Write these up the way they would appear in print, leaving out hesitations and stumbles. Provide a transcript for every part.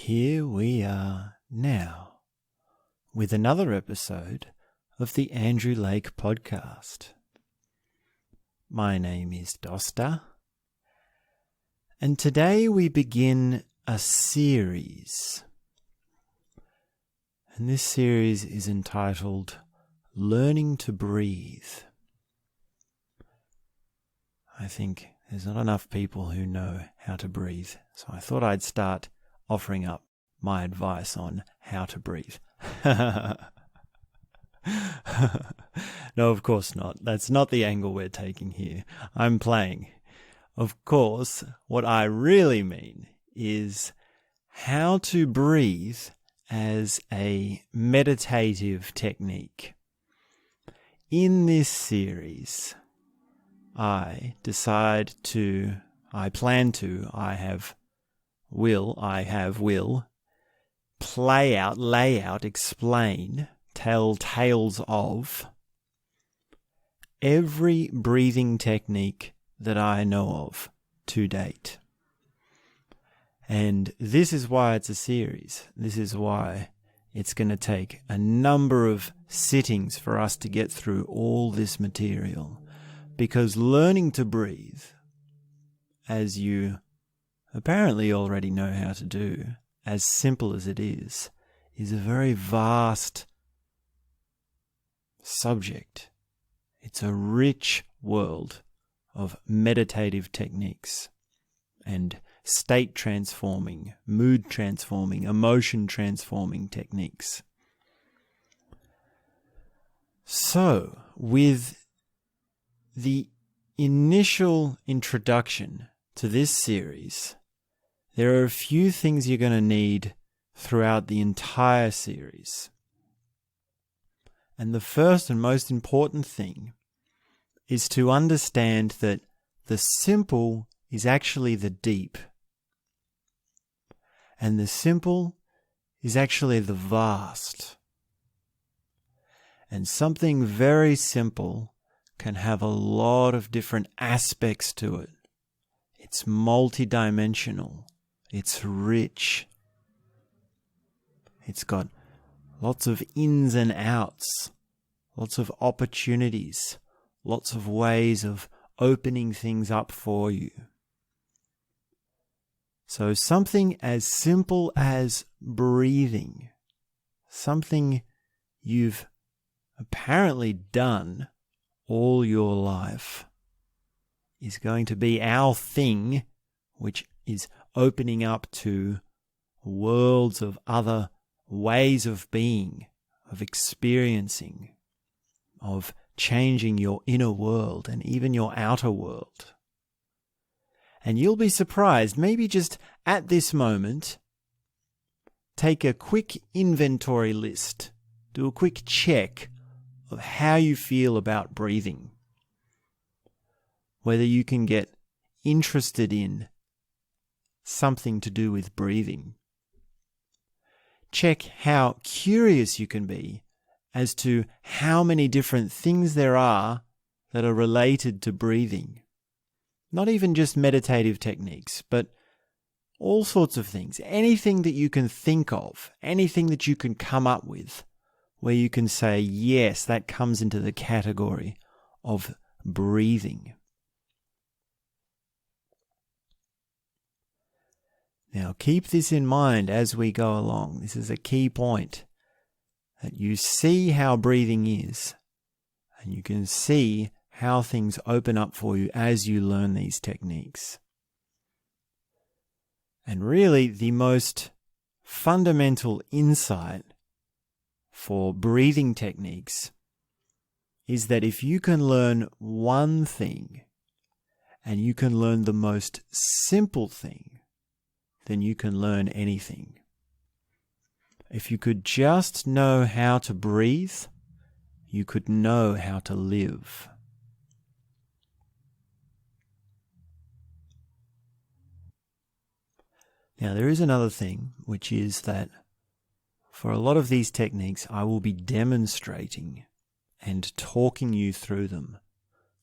here we are now with another episode of the Andrew Lake Podcast. My name is Dosta, and today we begin a series. And this series is entitled Learning to Breathe. I think there's not enough people who know how to breathe, so I thought I'd start offering up my advice on how to breathe. No, of course not. That's not the angle we're taking here. I'm playing. Of course, what I really mean is how to breathe as a meditative technique. In this series, I will play out, lay out, explain, tell tales of every breathing technique that I know of to date. And this is why it's a series. This is why it's going to take a number of sittings for us to get through all this material. Because learning to breathe, as you apparently already know how to do, as simple as it is a very vast subject. It's a rich world of meditative techniques and state transforming, mood transforming, emotion transforming techniques. So, with the initial introduction to this series, there are a few things you're going to need throughout the entire series. And the first and most important thing is to understand that the simple is actually the deep. And the simple is actually the vast. And something very simple can have a lot of different aspects to it. It's multidimensional. It's rich. It's got lots of ins and outs, lots of opportunities, lots of ways of opening things up for you. So something as simple as breathing, something you've apparently done all your life, is going to be our thing, which is opening up to worlds of other ways of being, of experiencing, of changing your inner world and even your outer world. And you'll be surprised, maybe just at this moment, take a quick inventory list, do a quick check of how you feel about breathing. Whether you can get interested in something to do with breathing. Check how curious you can be as to how many different things there are that are related to breathing. Not even just meditative techniques, but all sorts of things. Anything that you can think of, anything that you can come up with, where you can say, yes, that comes into the category of breathing. Now keep this in mind as we go along. This is a key point, that you see how breathing is, and you can see how things open up for you as you learn these techniques. And really, the most fundamental insight for breathing techniques is that if you can learn one thing, and you can learn the most simple thing, then you can learn anything. If you could just know how to breathe, you could know how to live. Now, there is another thing, which is that for a lot of these techniques, I will be demonstrating and talking you through them.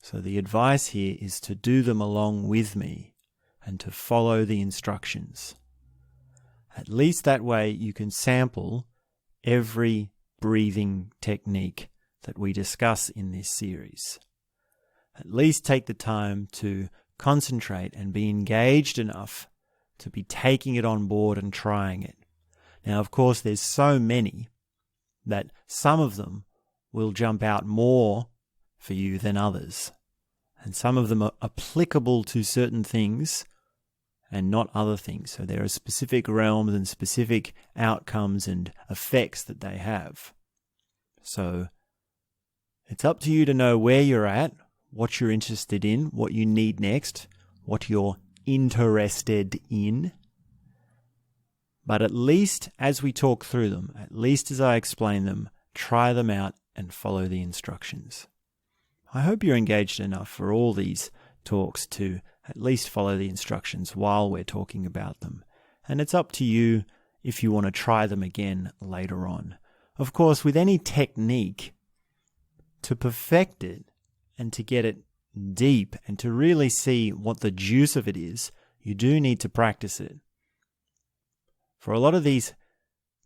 So the advice here is to do them along with me and to follow the instructions. At At least that way you can sample every breathing technique that we discuss in this series. At least take the time to concentrate and be engaged enough to be taking it on board and trying it. Now, of course, there's so many that some of them will jump out more for you than others. And some of them are applicable to certain things and not other things. So there are specific realms and specific outcomes and effects that they have. So it's up to you to know where you're at, what you're interested in, what you need next, what you're interested in. But at least as we talk through them, at least as I explain them, try them out and follow the instructions. I hope you're engaged enough for all these talks to at least follow the instructions while we're talking about them. And it's up to you if you want to try them again later on. Of course, with any technique, to perfect it and to get it deep and to really see what the juice of it is, you do need to practice it. For a lot of these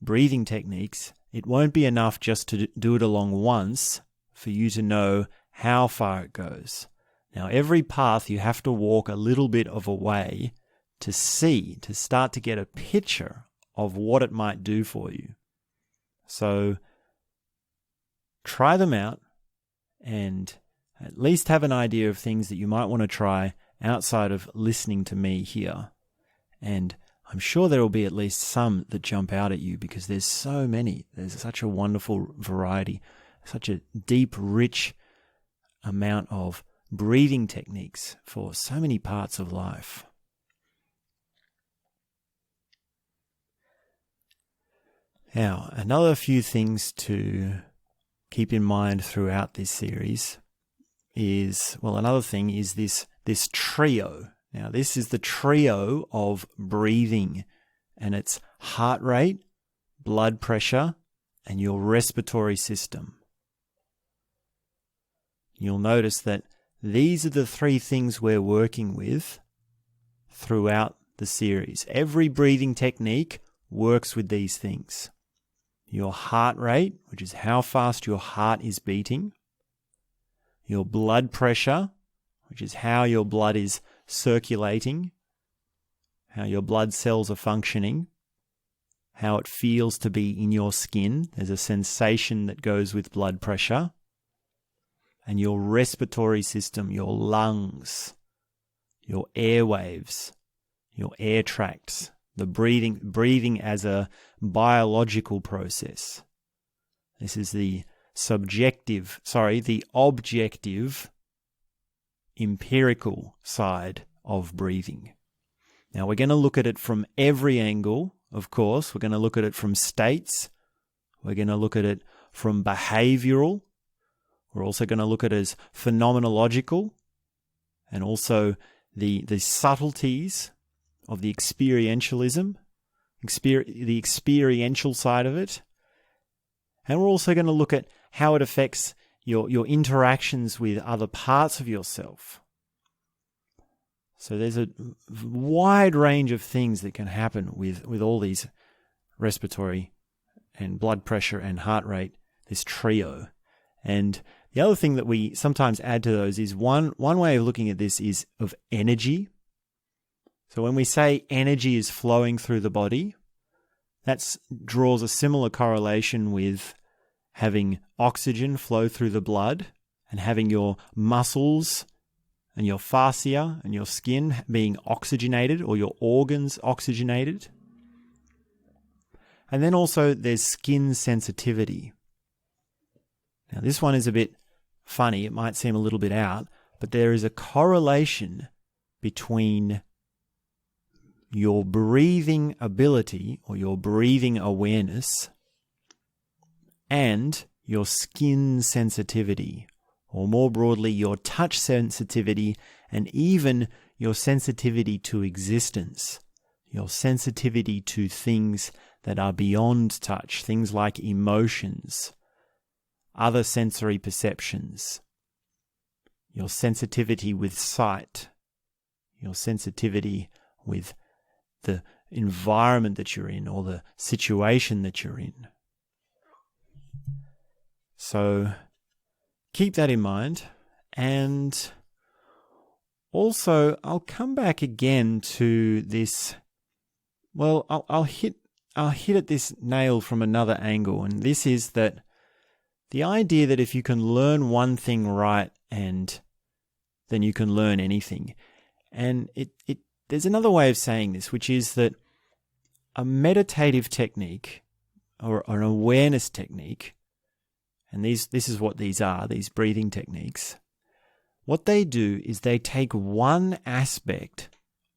breathing techniques, it won't be enough just to do it along once for you to know how far it goes. Now, every path you have to walk a little bit of a way to see, to start to get a picture of what it might do for you. So try them out and at least have an idea of things that you might want to try outside of listening to me here. And I'm sure there will be at least some that jump out at you because there's so many. There's such a wonderful variety, such a deep, rich amount of breathing techniques for so many parts of life. Now, another few things to keep in mind throughout this series is, another thing is this trio. Now, this is the trio of breathing, and it's heart rate, blood pressure, and your respiratory system. You'll notice that these are the three things we're working with throughout the series. Every breathing technique works with these things. Your heart rate, which is how fast your heart is beating. Your blood pressure, which is how your blood is circulating, how your blood cells are functioning, how it feels to be in your skin. There's a sensation that goes with blood pressure. And your respiratory system, your lungs, your airwaves, your air tracts, the breathing as a biological process. This is the objective, empirical side of breathing. Now, we're going to look at it from every angle, of course. We're going to look at it from states. We're going to look at it from behavioral. We're also going to look at it as phenomenological and also the subtleties of the experientialism, the experiential side of it. And we're also going to look at how it affects your interactions with other parts of yourself. So there's a wide range of things that can happen with all these respiratory and blood pressure and heart rate, this trio. And the other thing that we sometimes add to those is one way of looking at this is of energy. So when we say energy is flowing through the body, that draws a similar correlation with having oxygen flow through the blood and having your muscles and your fascia and your skin being oxygenated or your organs oxygenated. And then also there's skin sensitivity. Now this one is a bit funny. It might seem a little bit out, but there is a correlation between your breathing ability or your breathing awareness and your skin sensitivity, or more broadly, your touch sensitivity and even your sensitivity to existence, your sensitivity to things that are beyond touch, things like emotions, other sensory perceptions, your sensitivity with sight, your sensitivity with environment that you're in or the situation that you're in. So keep that in mind. And also, I'll come back again to this. Well, I'll hit at this nail from another angle, and this is that the idea that if you can learn one thing right, and then you can learn anything. And there's another way of saying this, which is that a meditative technique or an awareness technique, and this is what these are, these breathing techniques, what they do is they take one aspect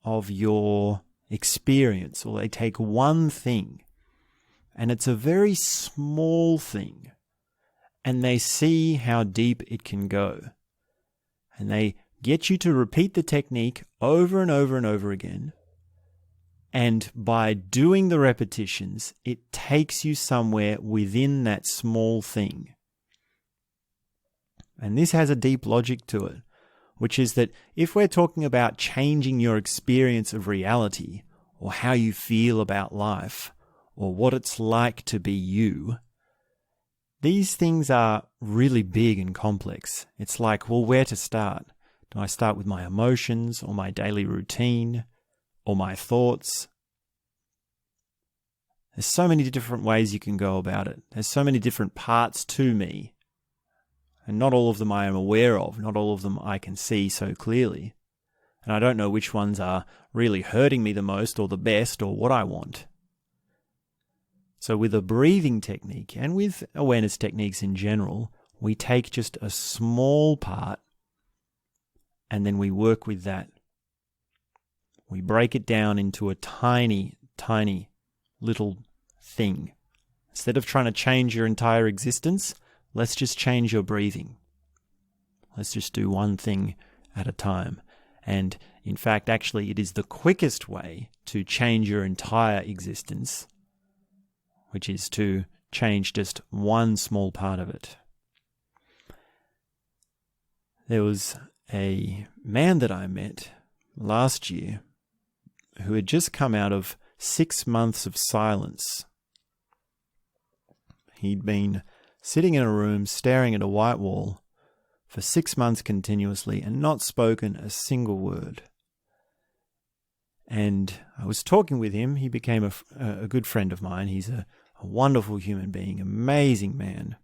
of your experience, or they take one thing, and it's a very small thing, and they see how deep it can go. And they get you to repeat the technique over and over and over again. And by doing the repetitions, it takes you somewhere within that small thing. And this has a deep logic to it, which is that if we're talking about changing your experience of reality, or how you feel about life, or what it's like to be you, these things are really big and complex. It's like, well, where to start? Do I start with my emotions, or my daily routine, or my thoughts? There's so many different ways you can go about it. There's so many different parts to me. And not all of them I am aware of. Not all of them I can see so clearly. And I don't know which ones are really hurting me the most, or the best, or what I want. So with a breathing technique, and with awareness techniques in general, we take just a small part, and then we work with that. We break it down into a tiny, tiny little thing. Instead of trying to change your entire existence, let's just change your breathing. Let's just do one thing at a time. And in fact, actually, it is the quickest way to change your entire existence, which is to change just one small part of it. There was a man that I met last year who had just come out of 6 months of silence. He'd been sitting in a room staring at a white wall for 6 months continuously and not spoken a single word. And I was talking with him. He became a good friend of mine. He's a wonderful human being, amazing man.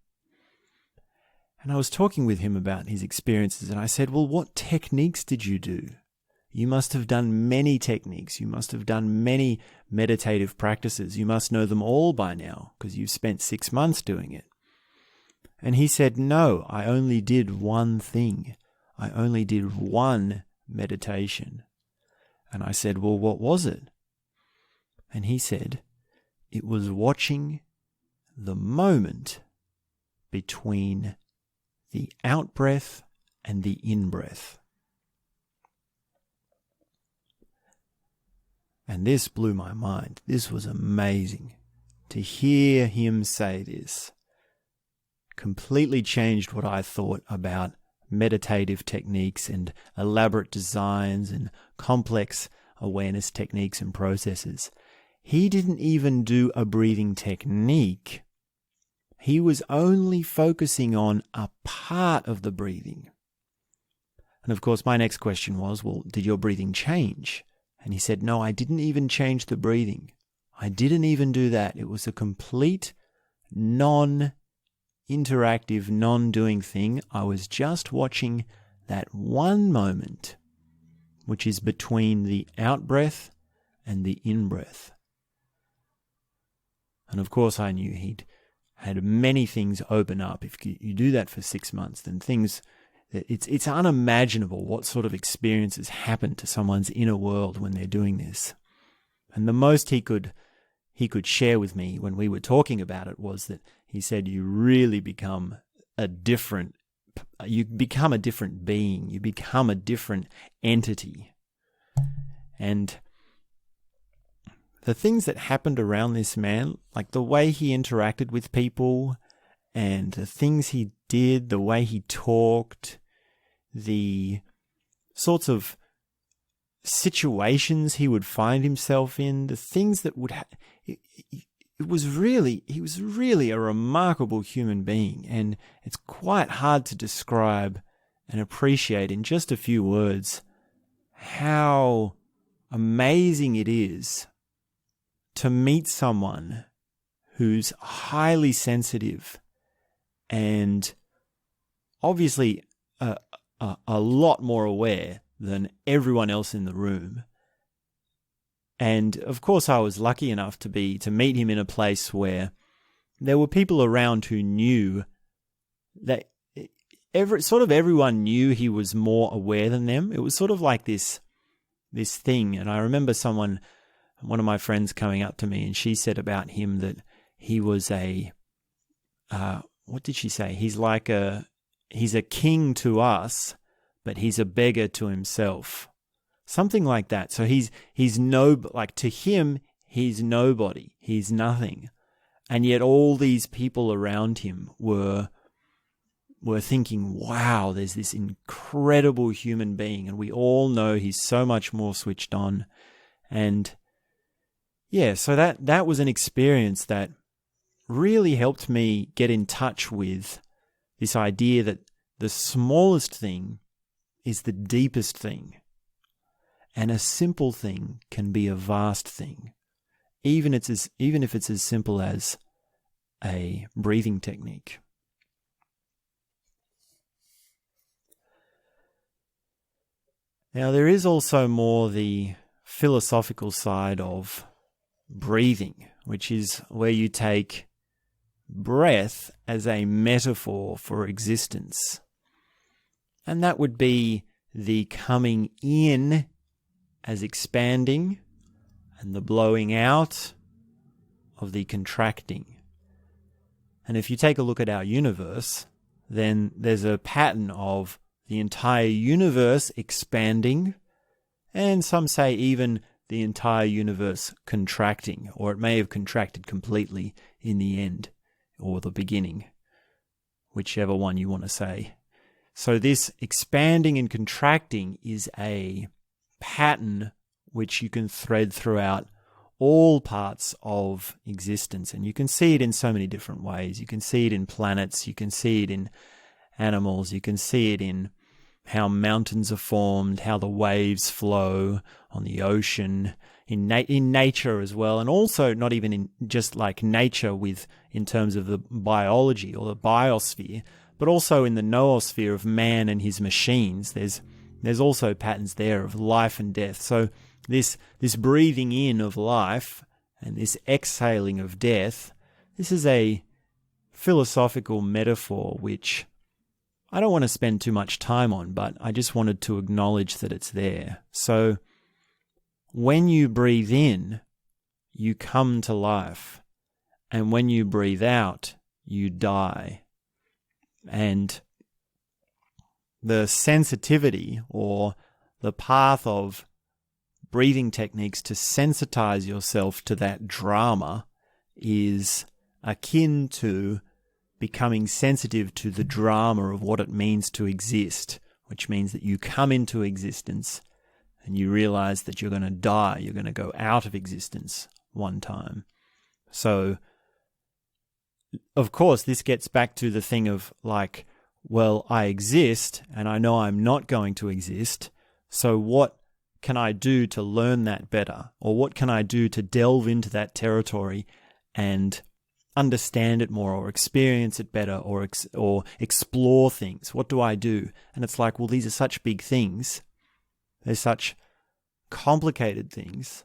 And I was talking with him about his experiences, and I said, well, what techniques did you do? You must have done many techniques. You must have done many meditative practices. You must know them all by now, because you've spent 6 months doing it. And he said, no, I only did one thing. I only did one meditation. And I said, well, what was it? And he said, it was watching the moment between the out-breath and the in-breath. And this blew my mind. This was amazing. To hear him say this completely changed what I thought about meditative techniques and elaborate designs and complex awareness techniques and processes. He didn't even do a breathing technique. He was only focusing on a part of the breathing. And of course, my next question was, well, did your breathing change? And he said, no, I didn't even change the breathing. I didn't even do that. It was a complete non-interactive, non-doing thing. I was just watching that one moment, which is between the out-breath and the in-breath. And of course, I knew he'd had many things open up. If you do that for 6 months, then it's unimaginable what sort of experiences happen to someone's inner world when they're doing this. And the most he could share with me when we were talking about it was that he said, you really become a different being, you become a different entity. And the things that happened around this man, like the way he interacted with people and the things he did, the way he talked, the sorts of situations he would find himself in, the things that would he was really a remarkable human being, and it's quite hard to describe and appreciate in just a few words how amazing it is to meet someone who's highly sensitive and obviously a lot more aware than everyone else in the room. And of course, I was lucky enough to meet him in a place where there were people around who knew that everyone knew he was more aware than them. It was sort of like this thing. And I remember one of my friends coming up to me, and she said about him that he was what did she say? He's a king to us, but he's a beggar to himself. Something like that. So to him, he's nobody. He's nothing. And yet all these people around him were thinking, wow, there's this incredible human being, and we all know he's so much more switched on. And yeah, so that was an experience that really helped me get in touch with this idea that the smallest thing is the deepest thing. And a simple thing can be a vast thing, even if it's as simple as a breathing technique. Now, there is also more the philosophical side of breathing, which is where you take breath as a metaphor for existence. And that would be the coming in as expanding and the blowing out of the contracting. And if you take a look at our universe, then there's a pattern of the entire universe expanding, and some say even the entire universe contracting, or it may have contracted completely in the end or the beginning, whichever one you want to say. So this expanding and contracting is a pattern which you can thread throughout all parts of existence. And you can see it in so many different ways. You can see it in planets, you can see it in animals, you can see it in how mountains are formed, how the waves flow on the ocean, in nature as well, and also not even in just like nature in terms of the biology or the biosphere, but also in the noosphere of man and his machines. There's also patterns there of life and death. So this breathing in of life and this exhaling of death, this is a philosophical metaphor which I don't want to spend too much time on, but I just wanted to acknowledge that it's there. So when you breathe in, you come to life. And when you breathe out, you die. And the sensitivity or the path of breathing techniques to sensitize yourself to that drama is akin to becoming sensitive to the drama of what it means to exist, which means that you come into existence and you realize that you're going to die, you're going to go out of existence one time. So, of course, this gets back to the thing of like, well, I exist and I know I'm not going to exist, so what can I do to learn that better? Or what can I do to delve into that territory and understand it more, or experience it better, or explore things? What do I do? And it's like, well, these are such big things. They're such complicated things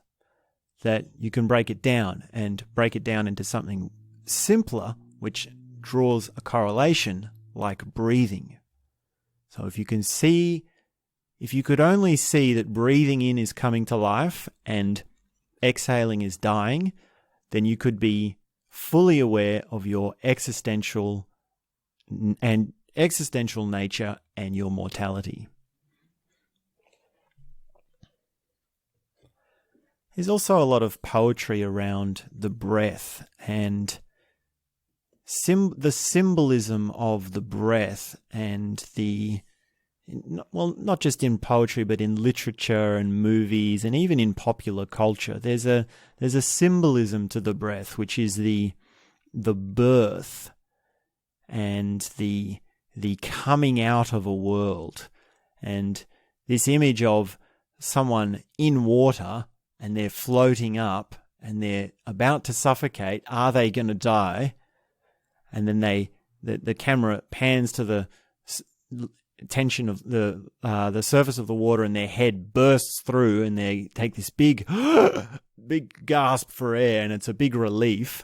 that you can break it down into something simpler, which draws a correlation like breathing. So if you could only see that breathing in is coming to life and exhaling is dying, then you could be fully aware of your existential nature and your mortality. There's also a lot of poetry around the breath and the symbolism of the breath and the not just in poetry, but in literature and movies and even in popular culture. There's a symbolism to the breath, which is the birth and the coming out of a world. And this image of someone in water and they're floating up and they're about to suffocate. Are they going to die? And then the camera pans to the tension of the surface of the water, and their head bursts through, and they take this big gasp for air, and it's a big relief.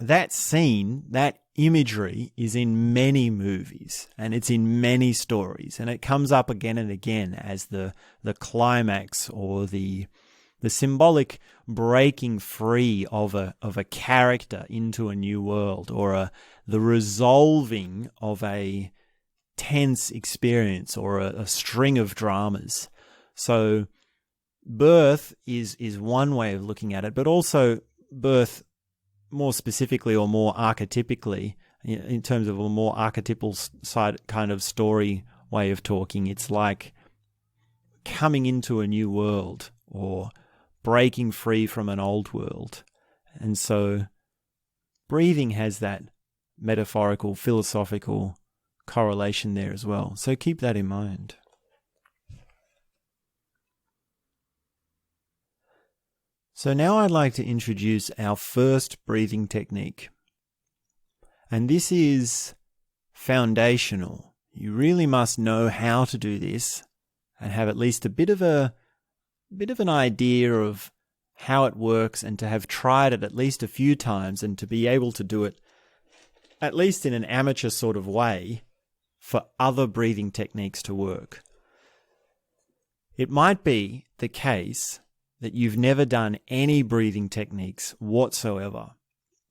That scene, that imagery is in many movies, and it's in many stories, and it comes up again and again as the climax, or the symbolic breaking free of a character into a new world, or the resolving of a tense experience, or a string of dramas. So birth is one way of looking at it, but also birth more specifically, or more archetypically, in terms of a more archetypal side kind of story way of talking. It's like coming into a new world, or breaking free from an old world. And so breathing has that metaphorical, philosophical correlation there as well. So keep that in mind. So now I'd like to introduce our first breathing technique. And this is foundational. You really must know how to do this and have at least a bit of an idea of how it works, and to have tried it at least a few times, and to be able to do it at least in an amateur sort of way for other breathing techniques to work. It might be the case that you've never done any breathing techniques whatsoever.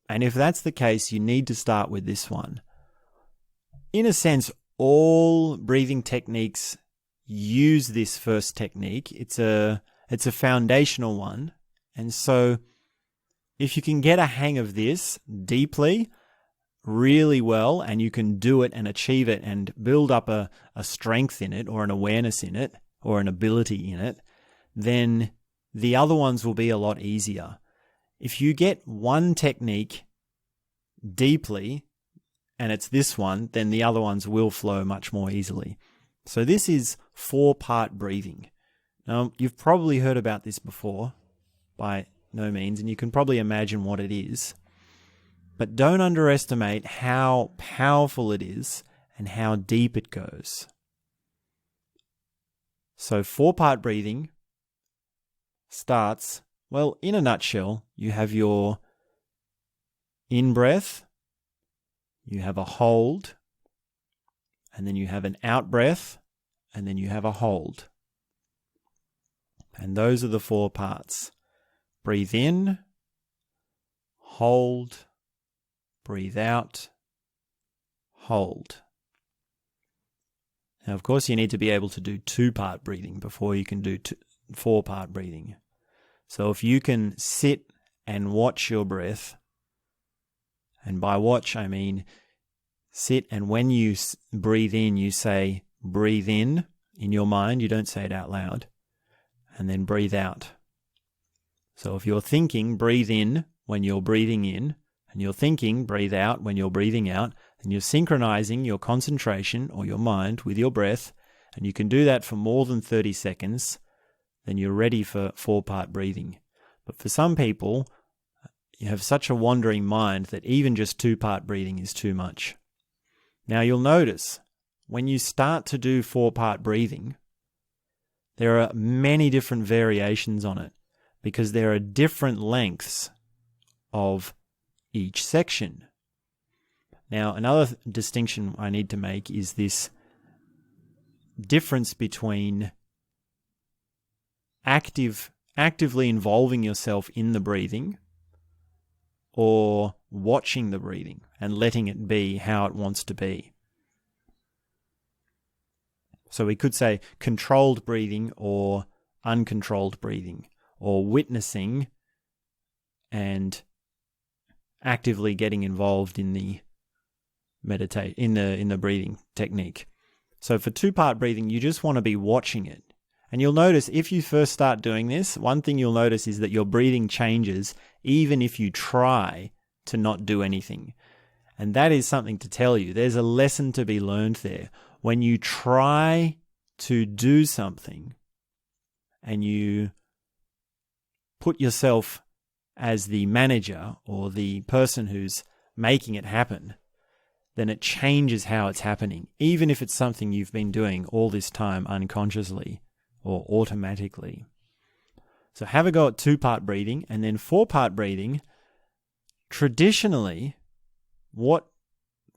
And if that's the case, you need to start with this one. In a sense, all breathing techniques use this first technique. It's a foundational one. And so if you can get a hang of this deeply, really well, and you can do it and achieve it and build up a strength in it, or an awareness in it, or an ability in it, then the other ones will be a lot easier. If you get one technique deeply, and it's this one, then the other ones will flow much more easily. So this is 4-part breathing. Now, you've probably heard about this before, by no means, and you can probably imagine what it is. But don't underestimate how powerful it is and how deep it goes. So 4-part breathing starts, well, in a nutshell, you have your in-breath, you have a hold, and then you have an out-breath, and then you have a hold. And those are the 4 parts. Breathe in, hold, breathe out, hold. Now, of course, you need to be able to do 2-part breathing before you can do 4-part breathing. So if you can sit and watch your breath, and by watch I mean sit, and when you breathe in, you say breathe in your mind, you don't say it out loud, and then breathe out. So if you're thinking, breathe in when you're breathing in, and you're thinking, breathe out when you're breathing out, and you're synchronizing your concentration or your mind with your breath, and you can do that for more than 30 seconds, then you're ready for 4-part breathing. But for some people, you have such a wandering mind that even just 2-part breathing is too much. Now you'll notice, when you start to do 4-part breathing, there are many different variations on it, because there are different lengths of each section. Now, another distinction I need to make is this difference between actively involving yourself in the breathing, or watching the breathing and letting it be how it wants to be. So we could say controlled breathing or uncontrolled breathing, or witnessing and actively getting involved in the in the breathing technique. So for 2-part breathing, you just want to be watching it. And you'll notice if you first start doing this, one thing you'll notice is that your breathing changes even if you try to not do anything. And that is something to tell you. There's a lesson to be learned there. When you try to do something and you put yourself as the manager or the person who's making it happen, then it changes how it's happening, even if it's something you've been doing all this time unconsciously or automatically. So have a go at 2-part breathing, and then 4-part breathing. Traditionally, what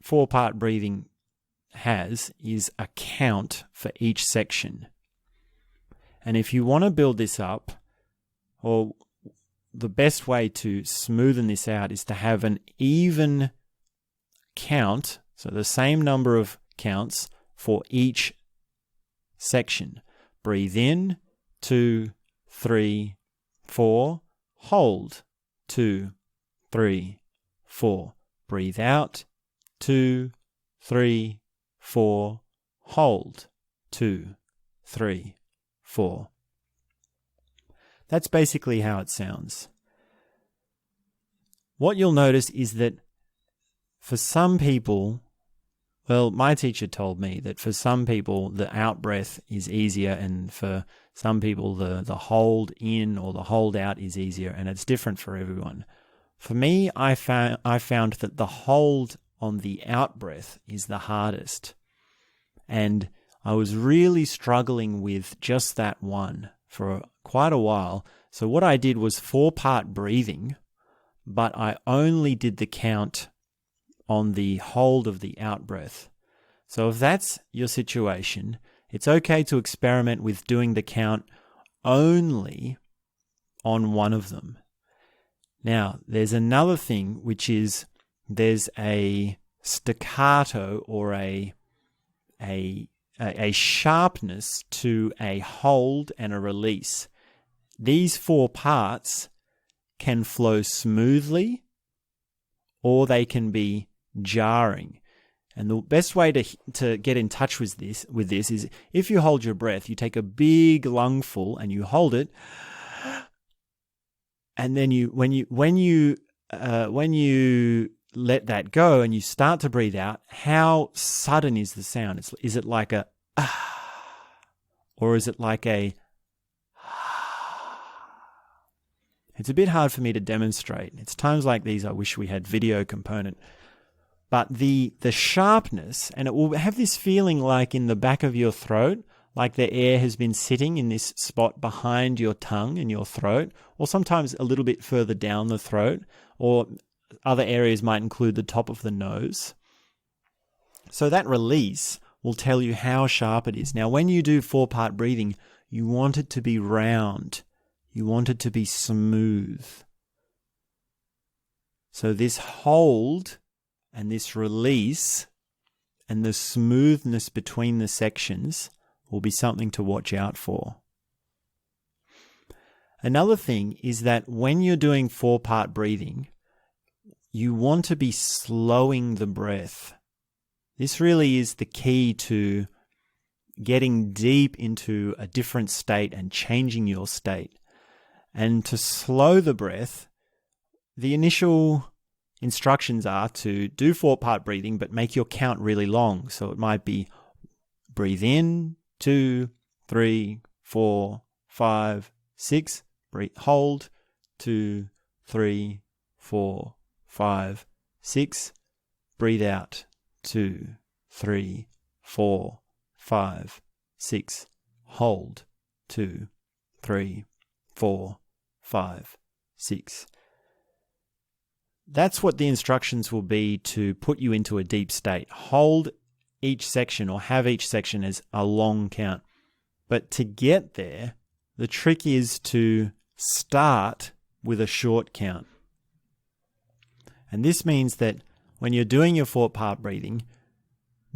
4-part breathing has is a count for each section. And if you want to build this up, or the best way to smoothen this out is to have an even count, so the same number of counts for each section. Breathe in, 2, 3, 4. Hold, 2, 3, 4. Breathe out, 2, 3, 4. Hold, 2, 3, 4. That's basically how it sounds. What you'll notice is that for some people, well, my teacher told me that for some people the out breath is easier, and for some people the hold in or the hold out is easier, and it's different for everyone. For me, I found that the hold on the out breath is the hardest. And I was really struggling with just that one for quite a while. So what I did was 4-part breathing, but I only did the count on the hold of the out breath. So if that's your situation, it's okay to experiment with doing the count only on one of them. Now, there's another thing, which is there's a staccato or a sharpness to a hold and a release. These 4 parts can flow smoothly or they can be jarring. And the best way to get in touch with this is if you hold your breath, you take a big lungful and you hold it, and then when you let that go and you start to breathe out, how sudden is the sound? Is it like a or is it like a? It's a bit hard for me to demonstrate. It's times like these I wish we had video component. But the sharpness, and it will have this feeling like in the back of your throat, like the air has been sitting in this spot behind your tongue and your throat, or sometimes a little bit further down the throat, or other areas might include the top of the nose. So that release will tell you how sharp it is. Now, when you do 4-part breathing, you want it to be round. You want it to be smooth. So this hold and this release and the smoothness between the sections will be something to watch out for. Another thing is that when you're doing 4-part breathing, you want to be slowing the breath. This really is the key to getting deep into a different state and changing your state. And to slow the breath, the initial instructions are to do 4-part breathing, but make your count really long. So it might be breathe in, 2, 3, 4, 5, 6. Breathe, hold, 2, 3, 4, 5, 6. Breathe out, 2, 3, 4, 5, 6. Hold, 2, 3, 4, 5, 6. That's what the instructions will be to put you into a deep state. Hold each section or have each section as a long count. But to get there, the trick is to start with a short count. And this means that when you're doing your 4-part breathing,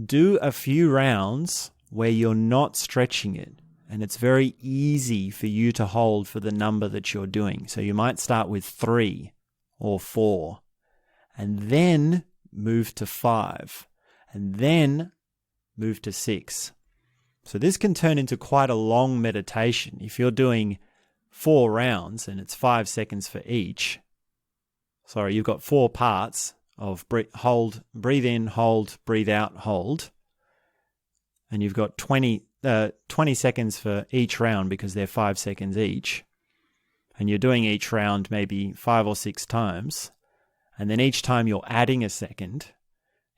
do a few rounds where you're not stretching it. And it's very easy for you to hold for the number that you're doing. So you might start with 3 or 4, and then move to 5, and then move to 6. So this can turn into quite a long meditation. If you're doing 4 rounds and it's 5 seconds for each, you've got 4 parts of breathe in, hold, breathe out, hold. And you've got 20 seconds for each round because they're 5 seconds each. And you're doing each round maybe 5 or 6 times. And then each time you're adding a second,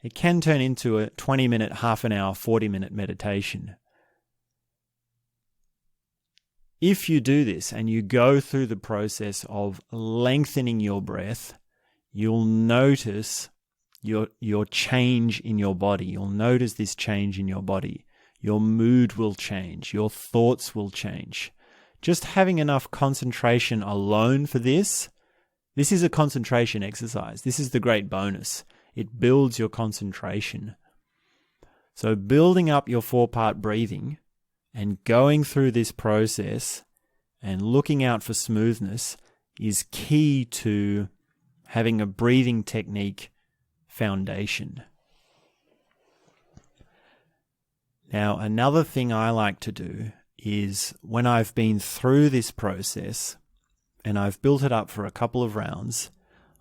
it can turn into a 20-minute, half an hour, 40-minute meditation. If you do this and you go through the process of lengthening your breath, you'll notice your change in your body. You'll notice this change in your body. Your mood will change. Your thoughts will change. Just having enough concentration alone for this is a concentration exercise. This is the great bonus. It builds your concentration. So building up your 4-part breathing and going through this process and looking out for smoothness is key to having a breathing technique foundation. Now, another thing I like to do is when I've been through this process and I've built it up for a couple of rounds,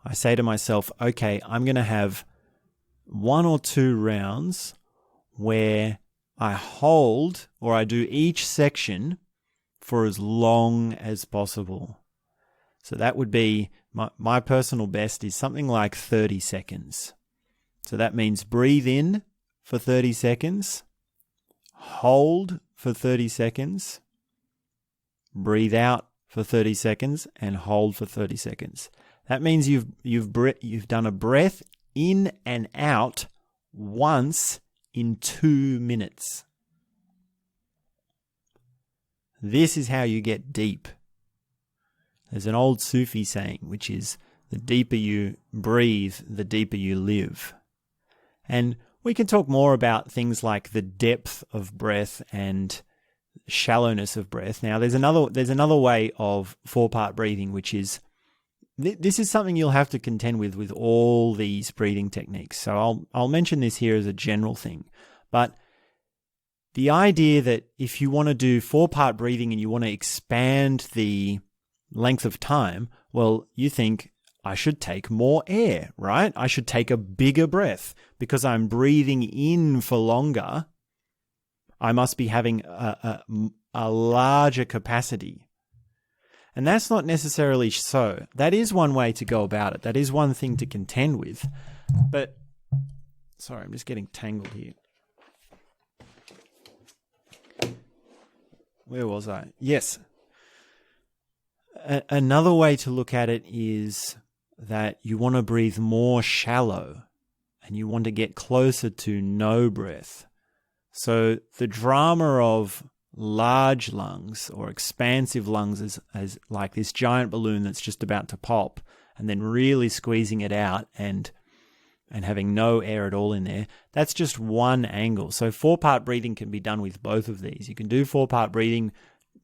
I say to myself, okay, I'm going to have 1 or 2 rounds where I hold or I do each section for as long as possible. So that would be my personal best is something like 30 seconds. So that means breathe in for 30 seconds, hold for 30 seconds, breathe out for 30 seconds, and hold for 30 seconds. That means you've done a breath in and out once in 2 minutes. This is how you get deep. There's an old Sufi saying, which is, the deeper you breathe, the deeper you live. And we can talk more about things like the depth of breath and shallowness of breath. Now, there's another way of 4-part breathing, which is, this is something you'll have to contend with all these breathing techniques. So I'll mention this here as a general thing. But the idea that if you want to do 4-part breathing and you want to expand the length of time, well, you think, I should take more air, right? I should take a bigger breath because I'm breathing in for longer. I must be having a larger capacity. And that's not necessarily so. That is one way to go about it. That is one thing to contend with. But, sorry, I'm just getting tangled here. Where was I? Yes. Another way to look at it is that you want to breathe more shallow and you want to get closer to no breath. So the drama of large lungs or expansive lungs as like this giant balloon that's just about to pop and then really squeezing it out and having no air at all in there, that's just one angle. So 4-part breathing can be done with both of these. You can do 4-part breathing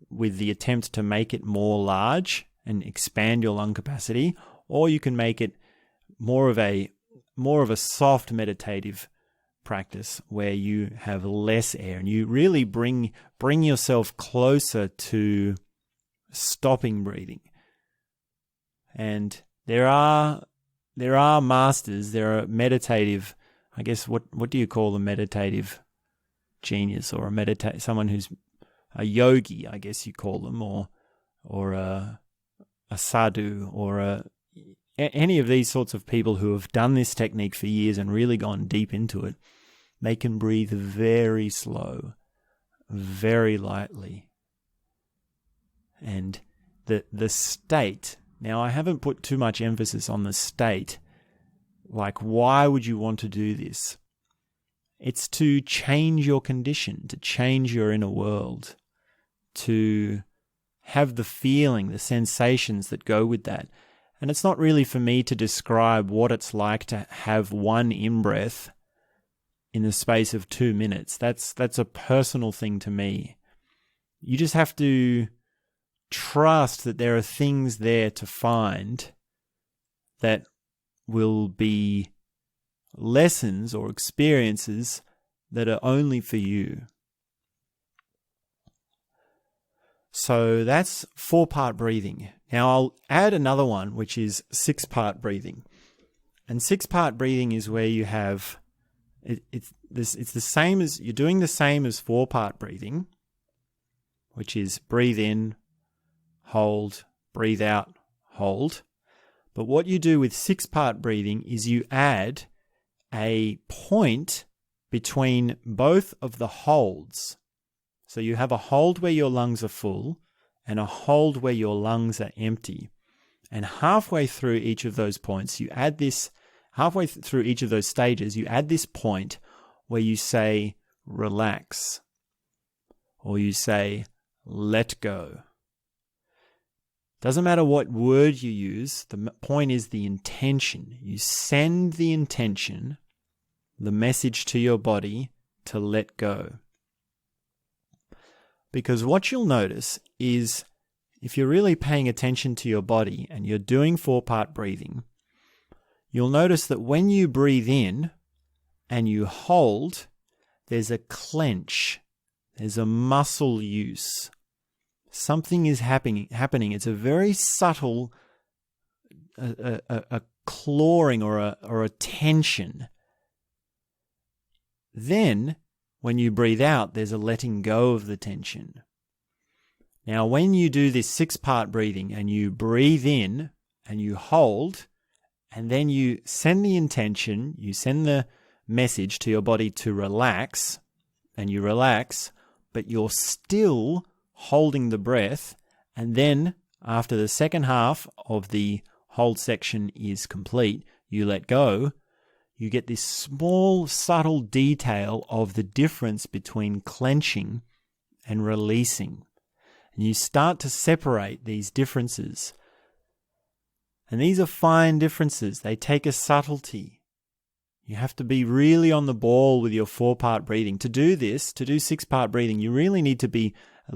with the attempt to make it more large and expand your lung capacity, or you can make it more of a soft meditative practice where you have less air and you really bring yourself closer to stopping breathing. And there are masters, there are meditative, I guess, what do you call a meditative genius or someone who's a yogi, I guess you call them, or a sadhu, or any of these sorts of people who have done this technique for years and really gone deep into it. They can breathe very slow, very lightly. And the state, now I haven't put too much emphasis on the state, like why would you want to do this? It's to change your condition, to change your inner world, to have the feeling, the sensations that go with that. And it's not really for me to describe what it's like to have one in-breath in the space of 2 minutes. That's a personal thing to me. You just have to trust that there are things there to find that will be lessons or experiences that are only for you. So that's 4-part breathing. Now I'll add another one, which is 6-part breathing. And 6-part breathing is where you have, it's the same as, you're doing the same as 4-part breathing, which is breathe in, hold, breathe out, hold. But what you do with 6-part breathing is you add a point between both of the holds. So you have a hold where your lungs are full and a hold where your lungs are empty. And halfway through each of those points, you add this, halfway through each of those stages, you add this point where you say, relax, or you say, let go. Doesn't matter what word you use, the point is the intention. You send the intention, the message to your body to let go. Because what you'll notice is if you're really paying attention to your body and you're doing 4-part breathing, you'll notice that when you breathe in and you hold, there's a clench, there's a muscle use. Something is happening. It's a very subtle a clawing or a tension. Then, when you breathe out, there's a letting go of the tension. Now, when you do this 6-part breathing and you breathe in and you hold, and then you send the intention, you send the message to your body to relax, and you relax, but you're still holding the breath, and then after the second half of the hold section is complete, you let go, you get this small, subtle detail of the difference between clenching and releasing. And you start to separate these differences. And these are fine differences. They take a subtlety. You have to be really on the ball with your 4-part breathing. To do this, to do 6-part breathing, you really need to be at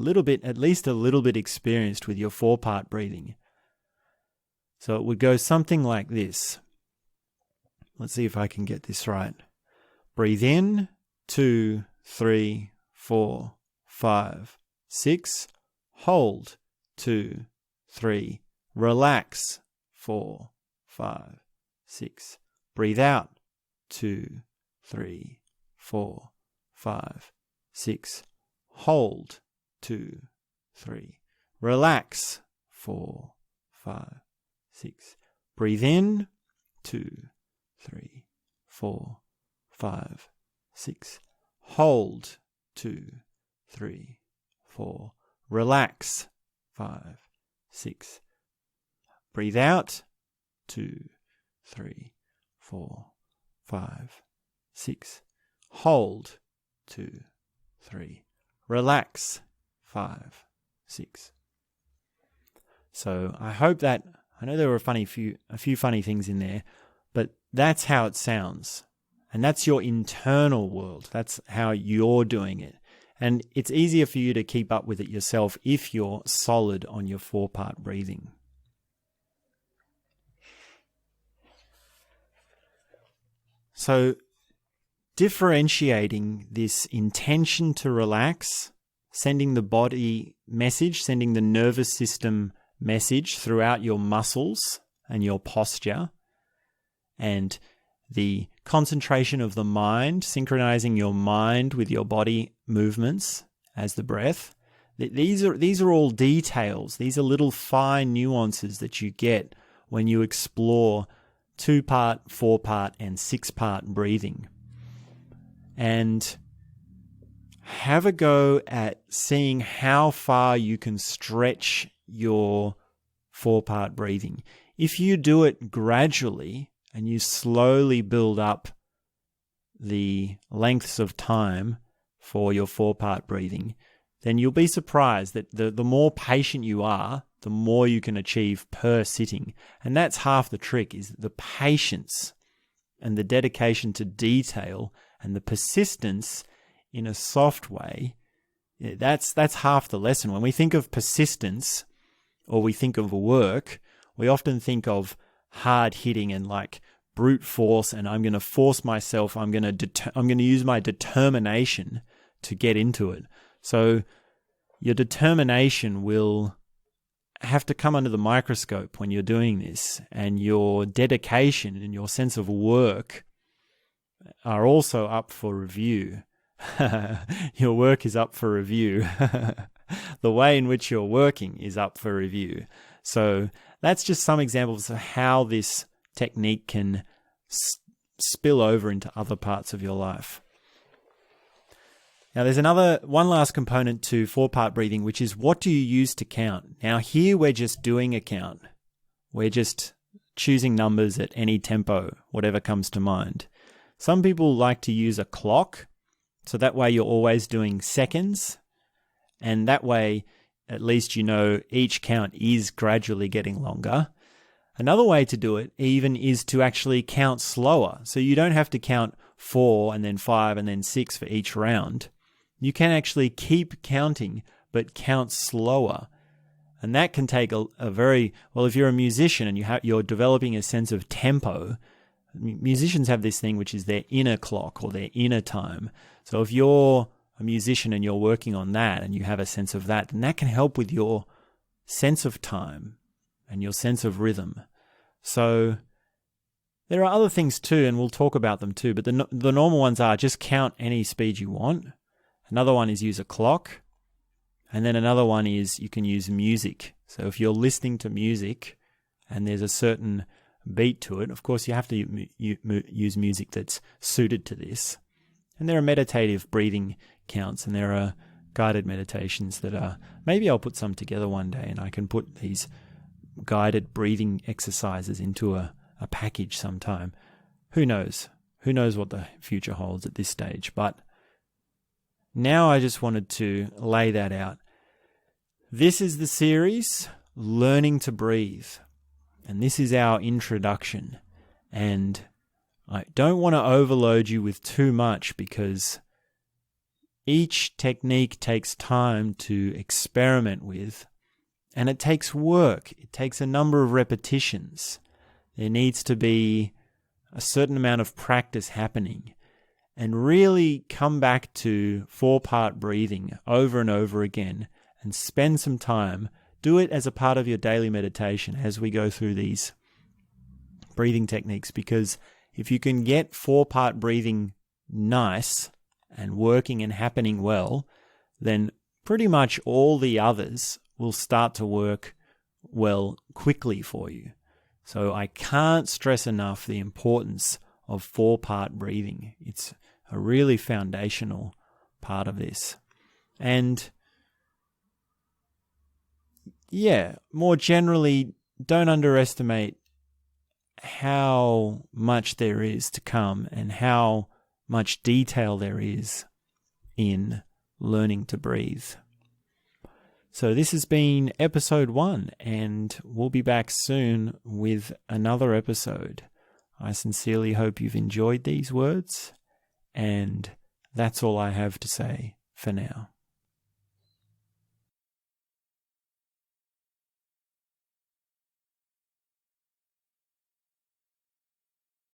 least a little bit experienced with your 4-part breathing. So it would go something like this. Let's see if I can get this right. Breathe in, 2, 3, 4, 5, 6. Hold, 2, 3. Relax, 4, 5, 6. Breathe out, 2, 3, 4, 5, 6. Hold, 2, 3. Relax, 4, 5, 6. Breathe in, 2, 3, 4, 5, 6. Hold, 2, 3, 4. Relax, 5, 6. Breathe out, 2, 3, 4, 5, 6. Hold, 2, 3. Relax, 5, 6. So I hope that, I know there were a few funny things in there, but that's how it sounds. And that's your internal world. That's how you're doing it. And it's easier for you to keep up with it yourself if you're solid on your 4-part breathing. So differentiating this intention to relax, sending the body message, sending the nervous system message throughout your muscles and your posture, and the concentration of the mind, synchronizing your mind with your body movements as the breath. These are all details. These are little fine nuances that you get when you explore 2-part, 4-part, and 6-part breathing. And have a go at seeing how far you can stretch your 4-part breathing. If you do it gradually and you slowly build up the lengths of time for your 4-part breathing, then you'll be surprised that the more patient you are, the more you can achieve per sitting. And that's half the trick, is the patience and the dedication to detail and the persistence in a soft way. That's half the lesson. When we think of persistence or we think of work, we often think of hard hitting and like brute force, and I'm going to force myself, I'm going to use my determination to get into it. So your determination will have to come under the microscope when you're doing this, and your dedication and your sense of work are also up for review. Your work is up for review. The way in which you're working is up for review. So that's just some examples of how this technique can spill over into other parts of your life. Now, there's one last component to 4-part breathing, which is what do you use to count? Now, here we're just doing a count. We're just choosing numbers at any tempo, whatever comes to mind. Some people like to use a clock, so that way you're always doing seconds, and that way at least you know each count is gradually getting longer. Another way to do it even is to actually count slower, so you don't have to count 4 and then 5 and then 6 for each round. You can actually keep counting, but count slower. And that can take a very, well, if you're a musician and you're developing a sense of tempo, musicians have this thing which is their inner clock or their inner time. So if you're a musician and you're working on that and you have a sense of that, then that can help with your sense of time and your sense of rhythm. So there are other things too, and we'll talk about them too, but the normal ones are just count any speed you want. Another one is use a clock. And then another one is you can use music. So if you're listening to music and there's a certain beat to it, of course you have to use music that's suited to this. And there are meditative breathing counts, and there are guided meditations that are, maybe I'll put some together one day and I can put these guided breathing exercises into a package sometime. Who knows? Who knows what the future holds at this stage? But now I just wanted to lay that out. This is the series, Learning to Breathe. And this is our introduction. And I don't want to overload you with too much because each technique takes time to experiment with. And it takes work. It takes a number of repetitions. There needs to be a certain amount of practice happening. And really come back to 4-part breathing over and over again and spend some time. Do it as a part of your daily meditation as we go through these breathing techniques, because if you can get 4-part breathing nice and working and happening well, then pretty much all the others will start to work well quickly for you. So I can't stress enough the importance of 4-part breathing. It's a really foundational part of this. And yeah, more generally, don't underestimate how much there is to come and how much detail there is in learning to breathe. So this has been episode 1, and we'll be back soon with another episode. I sincerely hope you've enjoyed these words, and that's all I have to say for now.